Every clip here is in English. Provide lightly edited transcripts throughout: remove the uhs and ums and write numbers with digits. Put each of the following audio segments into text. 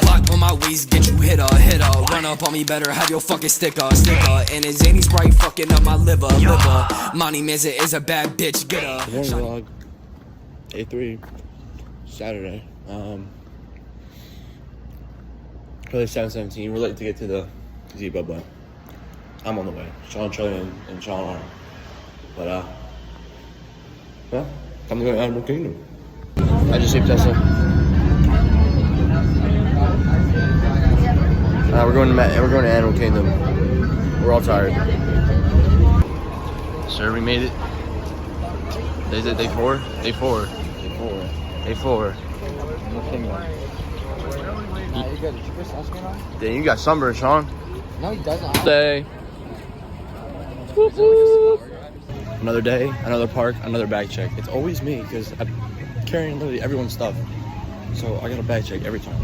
Block on my waist, get you hit her. Run up on me, better have your fucking sticker. And his Zany Sprite fucking up my liver. Monty Mizza is a bad bitch, get her. Morning vlog, A3, Saturday. Probably 7:17. We're late to get to the gazebo, but I'm on the way. Sean, Charlie, and Sean are. But yeah, I'm going to Animal Kingdom. I just saved Tesla. We're going to Animal Kingdom. We're all tired. Sir, we made it. Is it day 4? Day 4. Day 4. Dang, you got sunburn, Sean. No, he doesn't. Day. Another day, another park, another bag check. It's always me because I'm carrying literally everyone's stuff. So I got a bag check every time.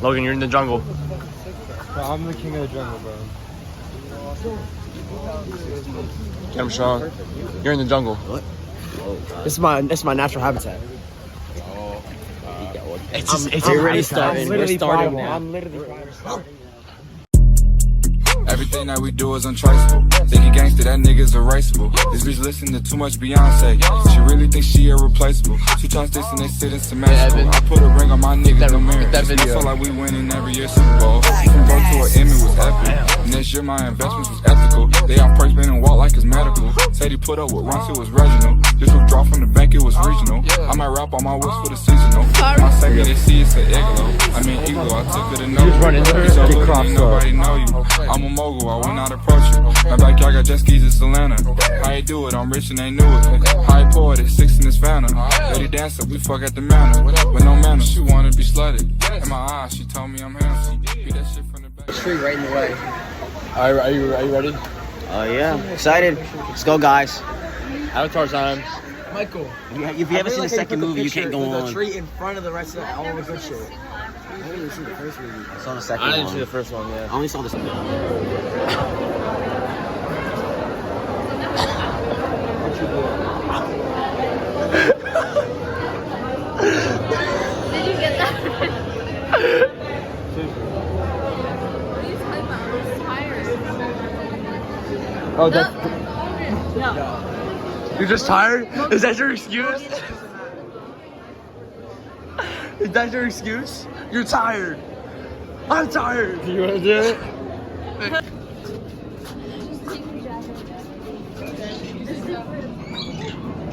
Logan, you're in the jungle. Bro, I'm the king of the jungle, bro. Get Sean. You're in the jungle. What? This is my natural habitat. It's already starting. We're starting now. I'm literally starting. Everything that we do is untraceable. Thinking gangster, that nigga's erasable. This bitch listen to too much Beyonce. She really thinks she irreplaceable. She tries this and they sit in symmetrical. I put a ring on my niggas, no mirror. I feel like we winning every year Super Bowl. From broke to an Emmy was epic. And this year my investments was ethical. They off price man and walk like it's medical. Said he put up with Ronce, it was Reginald. Just withdraw from the bank, it was regional. I might rap on my whips for the seasonal. My second they see it's an igloo. I mean igloo, I took it to know you. Nobody know you. I'm a mogul, I will not approach you. My backyard got jet skis in Solana. How you do it? I'm rich and they knew it. High poet, 6 in this fountain. Lady dancer, we fuck at the manor. With no manners, she wanna be slutted. In my eyes, she told me I'm handsome. Beat that shit from the back. Tree right in the way. Are you ready? Yeah. Excited. Let's go, guys. Avatar time. Michael. If you haven't seen the second movie, you can't go on. The tree in front of the rest of all the good shit. I didn't even see the first movie. I saw the second I one. didn't see the first one, yeah. I only saw the second one. Did you get that? Oh, that's... No. You're just tired? Is that your excuse? Is that your excuse? You're tired. I'm tired. You wanna do it?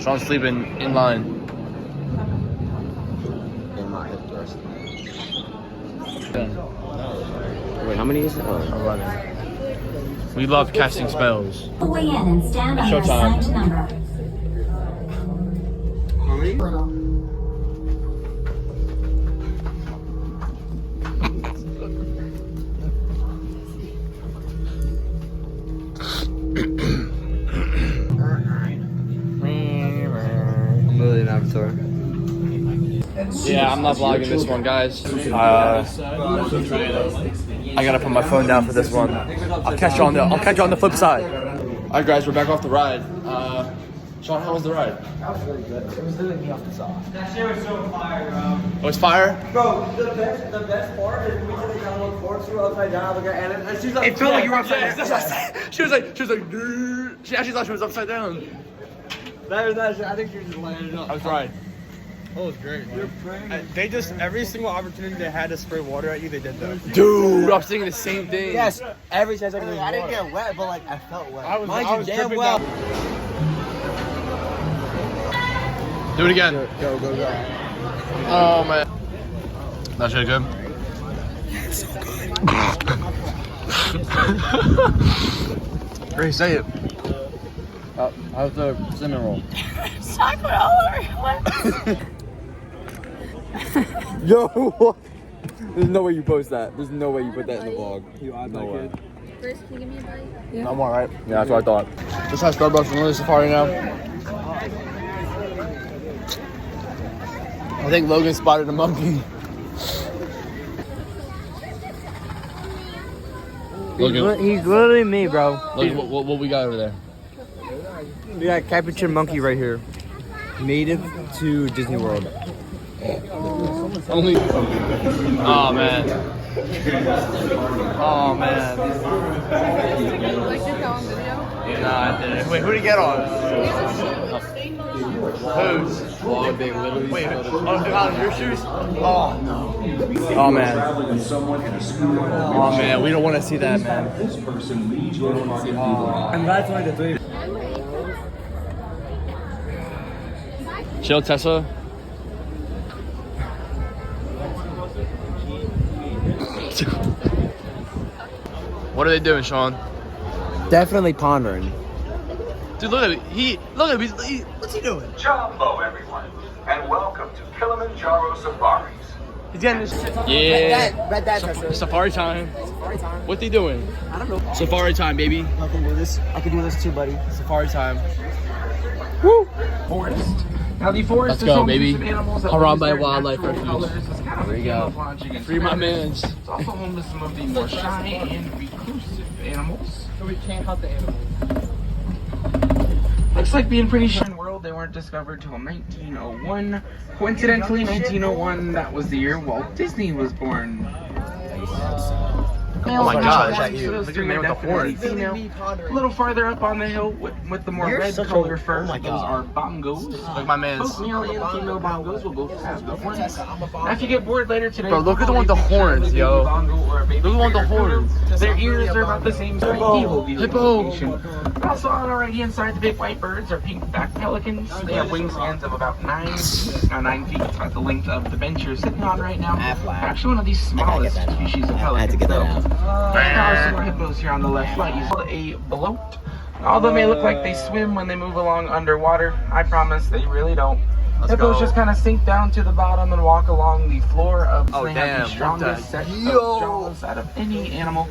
Sean's sleeping in line. In my hip thrust. Wait, how many is it? 11. We love casting spells. Weigh in and stand on your Showtime. assigned number. I'm really an avatar. Yeah, I'm not vlogging this one, guys. I gotta put my phone down for this one. I'll catch you on the flip side. Alright, guys, we're back off the ride. Sean, how was the ride? That was really good. It was literally me off the top. That shit was so fire, bro. Oh, it's fire? Bro, the best part is we did the download forks, we were upside down, look at Anna, and she's like, It felt like you were upside down. That's what I said. She was like, "Grrr." She actually thought she was upside down. that was that shit. I think she was just laying it up. I was right. Oh, it was great. They just, every single opportunity they had to spray water at you, they did that. Dude, I'm thinking the same thing. Yes, every 10 seconds. I didn't get wet, but like I felt wet. I was damn tripping well. Do it again. Go. Oh, man. That shit good? Ray, say it. How's the cinnamon roll? Chocolate all over your lips. Yo, what? There's no way you post that. There's no way you put that in the vlog. No way. Grace, can you give me a bite? I'm alright. Yeah, that's what I thought. Just had Starbucks from Lily Safari now. I think Logan spotted a monkey. He's literally me, bro. Logan, what we got over there? We got capuchin monkey right here. Native to Disney World. Only. Oh man. Oh man. Like this on video? Nah, I didn't. Wait, who did he get on? Whose? Oh, they literally Wait, spelled it. oh, your shoes? Oh no. Oh man. Oh man, we don't want to see that, man. I'm glad to the three. Chill, Tessa. What are they doing, Sean? Definitely pondering. Dude, look at him. Look at him. What's he doing? Hello, everyone, and welcome to Kilimanjaro Safaris. He's getting this. Yeah. Red dad, Tessa. Safari time. What's he doing? I don't know. Safari time, baby. I can do this. I can do this too, buddy. Safari time. Forest. Now the forest Let's is go, home to baby. some animals that Harambe lose their Wildlife natural Refuge. colors. It's kind of There you go. camouflaging and Free my spreading. mans. It's also home to some of the more shy and reclusive animals. So we can't hunt the animals. Looks like being pretty shy in the world. They weren't discovered till 1901. Coincidentally, 1901, that was the year Walt Disney was born. Oh my gosh. So those Look at two the man are with the definitely horns. female. A little farther up on the hill with the more red color fur, those are bongos. Like my man's. Both male and female bongos will both have the horns. Now, if you get bored later today, Bro, look at the one with the horns, yo. Look at the one with the horns. Their ears are about the same size. Hippo. Also on the right hand side, the big white birds are pink-backed pelicans. They have wingspans of about 9 feet. It's about the length of the bench you're sitting on right now. Actually, one of the smallest species of pelicans. I had to get that out. Now, some more hippos here on the left side. You call a bloat. Although they may look like they swim when they move along underwater, I promise they really don't. Hippos just kind of sink down to the bottom and walk along the floor of Oh, they have damn, the what strongest the- set of jaws out of any animal.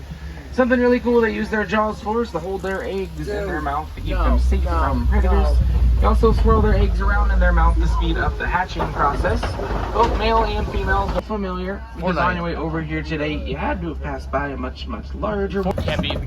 Something really cool they use their jaws for is to hold their eggs in their mouth to keep them safe from predators. They also swirl their eggs around in their mouth to speed up the hatching process. Both male and female are familiar. Because on your way over here today, you had to have passed by a much, much larger one.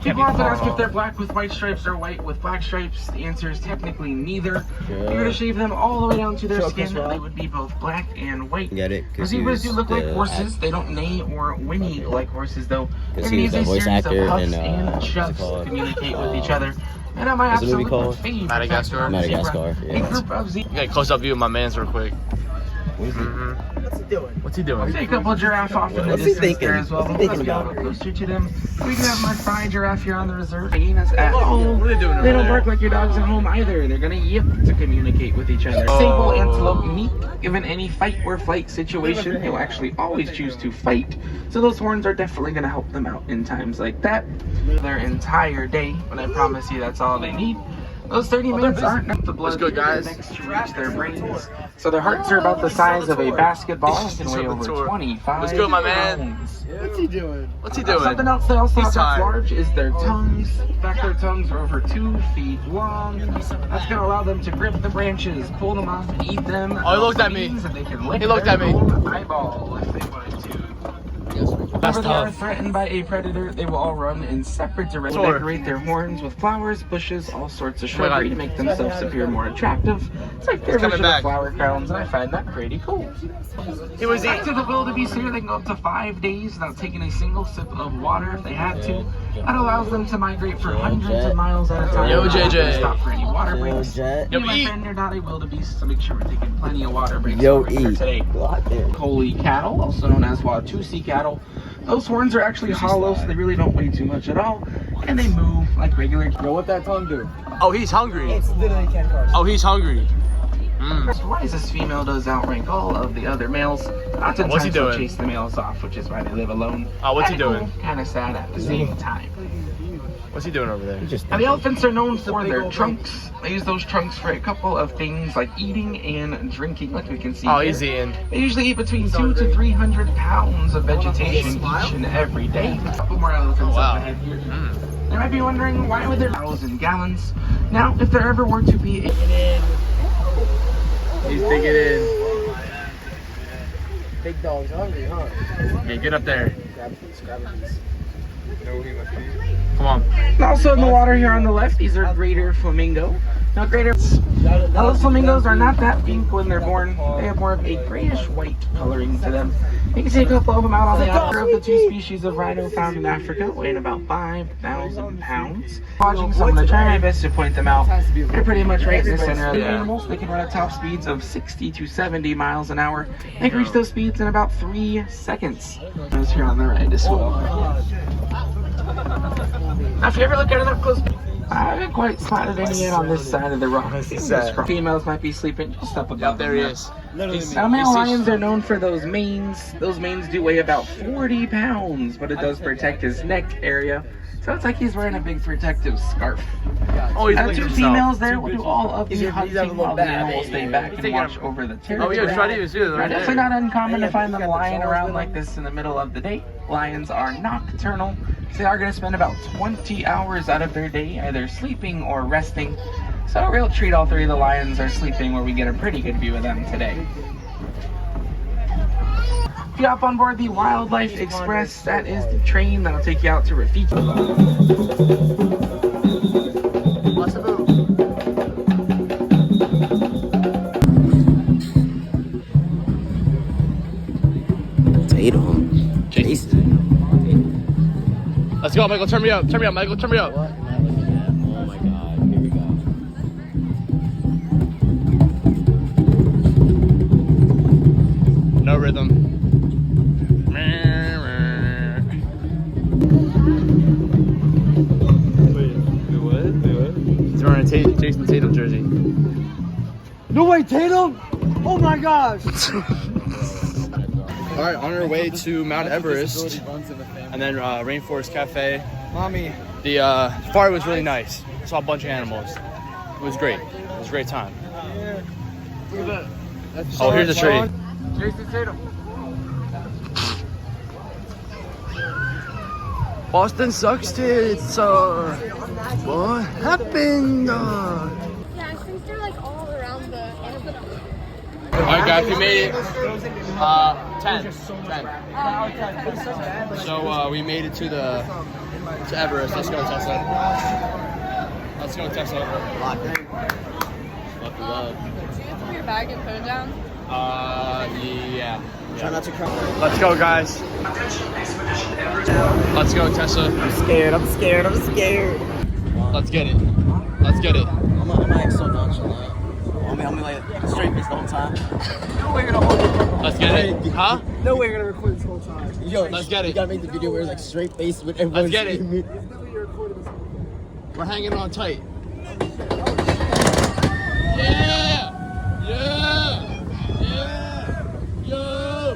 People often ask if they're black with white stripes or white with black stripes. The answer is technically neither. If you were to shave them all the way down to their skin, they would be both black and white. Get it? Zebras do look like horses. They don't neigh or whinny like horses, though. They're he gonna was use a a voice series of actor huffs in, and what's it chuffs to called? communicate with each other. And at my What's the movie absolute called? favorite Madagascar? factor of zebra, Madagascar, yeah. a group of zebras. You got a close-up view of my man's real quick. What's he doing? Take a couple of giraffe off in the What's he distance thinking? there as well. What's he thinking Let's about? go closer to them. We can have my fine giraffe here on the reserve. Hyenas at home. What are they doing over They don't there? bark like your dogs at home either. They're gonna yip to communicate with each other. Sable antelope meek. Given any fight or flight situation, they'll actually always choose to fight. So those horns are definitely gonna help them out in times like that. Their entire day, but I promise you that's all they need. Those 30 minutes aren't enough. The blood good, guys? next to reach their brains. So their hearts are about the size of a basketball and can weigh over 25 Let's go, my man. pounds. What's he doing? Something else they also He's have that's tired. large is their tongues. In fact, their tongues are over 2 feet long. That's gonna allow them to grip the branches, pull them off, and eat them. Oh, he looked at me. Means that they can lick He looked their at me. own eyeball if they wanted to. Whenever they are tough. threatened by a predator, they will all run in separate directions. Sure. Decorate their horns with flowers, bushes, all sorts of Oh my God. shrubbery to make themselves appear more attractive. It's like their He's coming version of back. flower crowns, and I find that pretty cool. He was Back to the wildebeest here, they can go up to 5 days without taking a single sip of water if they had to. That allows them to migrate for hundreds of miles at a time. Yo, without having to JJ. Stop for any water Yo, breaks. Jet. Yo, Me and my eat. friend are not a wildebeest, so make sure we're taking plenty of water breaks Yo, over here eat. today. Collie cattle, also known as Watusi cattle. Those horns are actually hollow, so they really don't weigh too much at all, and they move like regular. Yo, what that tongue do? Oh, he's hungry. It's literally 10 cars. Oh, he's hungry. The wisest female does outrank all of the other males. Oftentimes What's he they'll doing? chase the males off, which is why they live alone. Oh, what's he doing? Kind of sad at the same time. What's he doing over there? Now, the elephants are known for their trunks. They use those trunks for a couple of things like eating and drinking, like we can see Oh, here. he's eating. They usually eat between 200 to 300 pounds of vegetation each and every day. A couple more elephants Wow. up ahead here. They might be wondering why would there 1,000 gallons? Now, if there ever were to be a He's digging in. Big dog's hungry, huh? Okay, get up there. Grab a piece, grab a piece. Come on. Also in the water here on the left, these are greater flamingo. Now greater Now, those flamingos are not that pink when they're born. They have more of a grayish-white coloring to them. You can see a couple of them out on the outer of the two species of rhino found in Africa, weighing about 5,000 pounds. Watching, so I'm going to try my best to point them out. They're pretty much right in the center of the animals. They can run at top speeds of 60 to 70 miles an hour. They can reach those speeds in about 3 seconds. Those here on the right as well. Now, if you ever look at it up close, I haven't quite spotted any yet on this side of the rock. Females might be sleeping just up above. There he is. Now, male lions are known for those manes. Those manes do weigh about 40 pounds, but it does protect his neck area. So it's like he's wearing a big protective scarf. Oh, he's Two females there will do all of the hunting while the male will stay back and watch over the territory. Oh, yeah, try to even see it. Right, definitely not uncommon to find them lying around like this in the middle of the day. Lions are nocturnal, so they are going to spend about 20 hours out of their day either sleeping or resting. So a real treat, all three of the lions are sleeping, where we get a pretty good view of them today. If you hop on board the Wildlife Express, that is the train that'll take you out to Rafiki. Tatum. Jason. Let's go, Michael. Turn me up. Turn me up, Michael. Turn me up. What? Oh my god. Here we go. No rhythm. Wait, what? He's wearing a Jason Tatum jersey. No way, Tatum! Oh my gosh! All right, on our way to Mount Everest and then Rainforest Cafe. Mommy. The safari was really nice. Saw a bunch of animals. It was great. It was a great time. Oh, here's the tree. Jason Tatum. Boston sucks tits. What happened? Yeah, I think they're like all around the airport. All right, guys, we made it. 10. So we made it to Everest. Let's go, Tessa. Let's go, Tessa. Did you throw your bag and put it down? Yeah. Try not to cry. Let's go, guys. Let's go, Tessa. I'm scared. I'm scared. I'm scared. Let's get it. Let's get it. I'm like so nonchalant. I'm like straight face the whole time. No way you're gonna hold it. Let's get it. Huh? No way you're gonna record this whole time. Yo, Let's get it. You gotta make the video where it's like straight face with everyone. Let's get it. seeing me. We're hanging on tight. Yeah! Yeah! Yeah! Yo!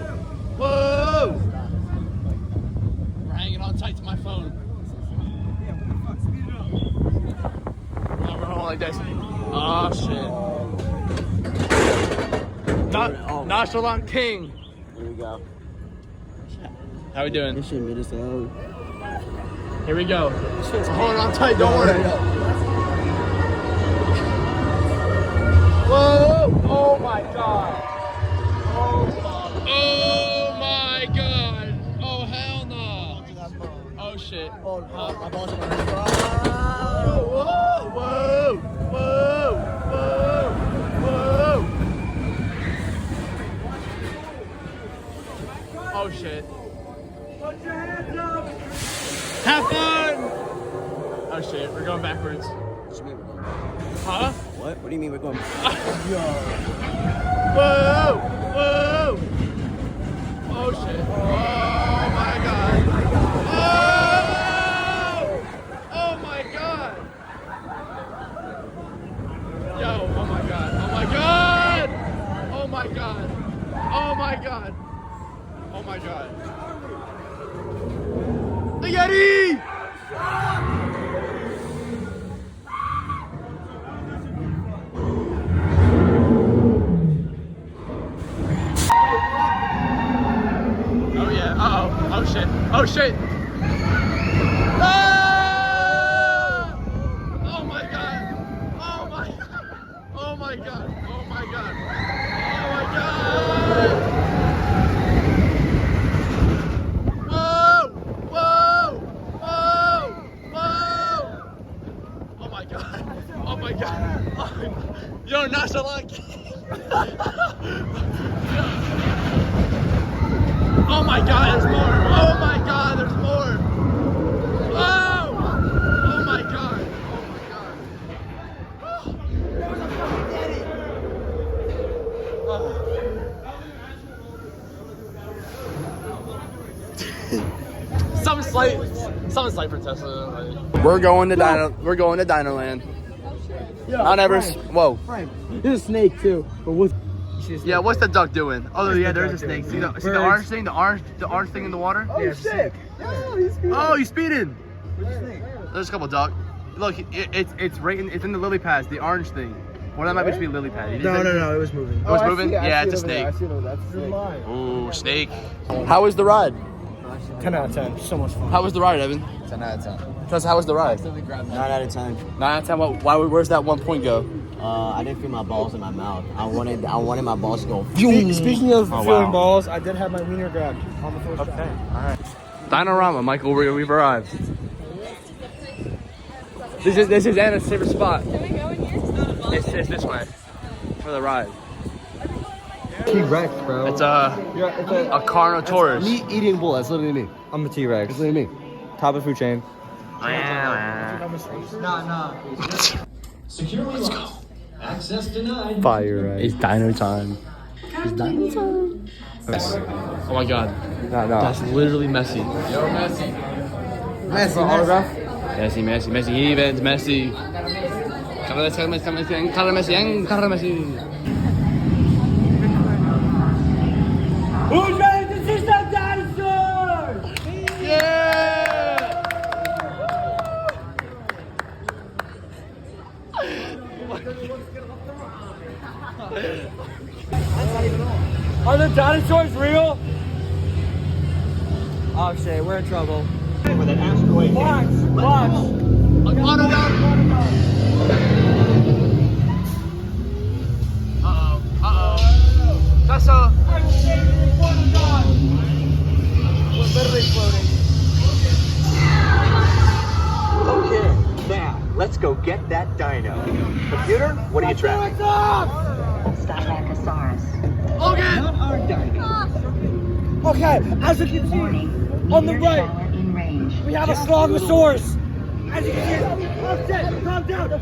Whoa! We're hanging on tight to my phone. No, we're holding like this. Oh shit. Nonchalant King. Here we go. How we doing? This shit made us out. Here we go. We're holding on tight, don't worry. Whoa! Oh my god! Oh my god! Oh hell no! Oh shit! Oh, my balls are gonna Whoa! Whoa! Whoa! Whoa! Whoa! Oh shit! Put your hands up! Have fun! Oh shit! We're going backwards. Huh? What? What do you mean we're going? Whoa! Whoa! Oh shit! Oh my god! Oh! Oh my god! Yo! Oh my god! Oh my god! Oh my god! Oh my god! Oh my god! The Yeti! Oh yeah, uh-oh, oh shit, oh shit! Ah! Oh my god, oh my god, oh my god, oh my god, oh my god! Whoa, whoa, whoa, whoa! Oh my god, oh my god, oh, yo, my God, there's more. Oh my God, there's more. Oh! Oh my God. Something slight for Tesla. Like. We're going to Dinoland. Mount Everest. Whoa. There's a snake too. But what's Yeah, what's the duck doing? Oh yeah, there's a snake. See the orange thing? The orange thing in the water? oh shit? Oh, he's speeding. There's a couple duck. Look, it's right in it's in the lily pads. The orange thing. Well, that might just be a lily pad. No, it was moving. It was moving? Yeah, it's a snake. I see it over there. That's a snake. Ooh, snake. How was the ride? 10 out of 10. So much fun. How was the ride, Evan? 10 out of 10. Because how was the ride? 9 out of 10. 9 out of 10. Where's that 1 point go? I didn't feel my balls in my mouth. I wanted my balls to go. Speaking of Oh, feeling wow. balls, I did have my wiener grabbed on the first try. All right. Dinorama, Michael, we've arrived. This is Anna's favorite spot. Can we go in here? It's this way for the ride. T-Rex, bro. It's a Carnotaurus. Me eating bull. That's literally me. I'm a T-Rex. It's literally me. Top of the food chain. Let's go. Access denied. Fire, right? It's dino time. It's dino time. Oh my God. No. That's literally Messi. Yo, Messi. Messi. Autograph? Messi, event, Messi. Cara Messi. Who's ready to see some dinosaurs? Are the dinosaurs real? Oh shit, we're in trouble. With an asteroid. Watch. Uh-oh. That's a... We're literally floating. Okay, now let's go get that dino. Computer, what are you tracking? Styracosaurus. Not our dino. Okay, as you can see, on the right, In range. we have a Slogosaurus. As you can see, calm down.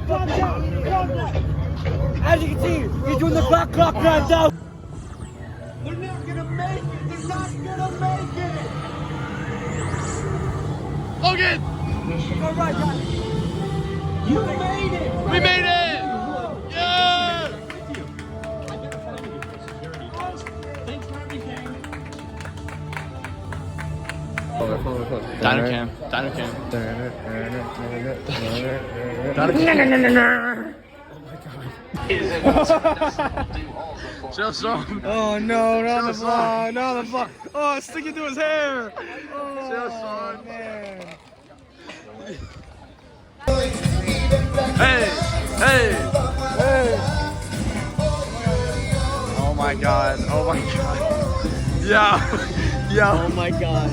As you can see, he's doing the clock right down. They're not gonna make it. They're not gonna make it. Logan! All right, guys. You made it. We made it! Yeah! Dino cam. Chill, strong. Oh no, not the fuck, not the fuck. Oh, it's sticking to his hair. Chill, strong. Man. Hey! Oh my God. Yeah. Oh my god.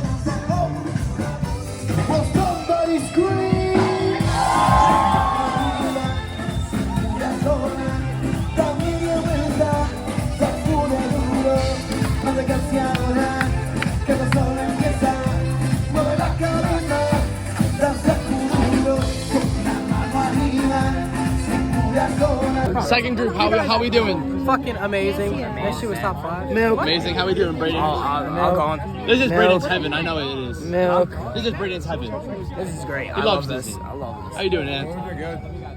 Second group, how we doing? Fucking amazing. That shit was top 5. Milk. Amazing. How we doing, Brayden? I'll go on. This is Brayden's heaven. I know it is. Milk. This is Brayden's heaven. This is great. He loves this. I love this. How you doing, Ann?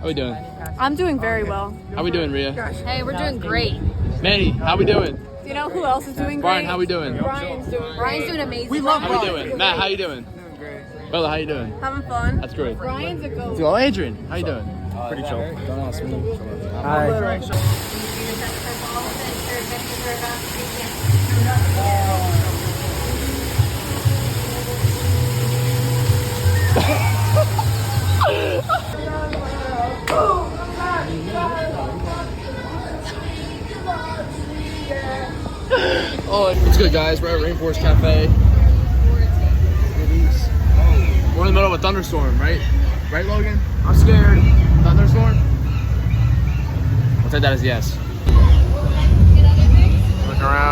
How we doing? I'm doing very well. How we doing, Rhea? Hey, we're doing great. Manny, how we doing? Do you know who else is doing Brian, great? how we doing? Brian's doing amazing. We How we doing? Matt, how you doing? Bella, how you doing? Having fun. That's great. Brian's a goat. Oh, Adrian, how you doing? Pretty chill. Don't ask me. Hi. Oh, what's good, guys? We're at Rainforest Cafe. We're in the middle of a thunderstorm, right? Right, Logan? I'm scared. Thunderstorm? We'll take that as yes. Look around.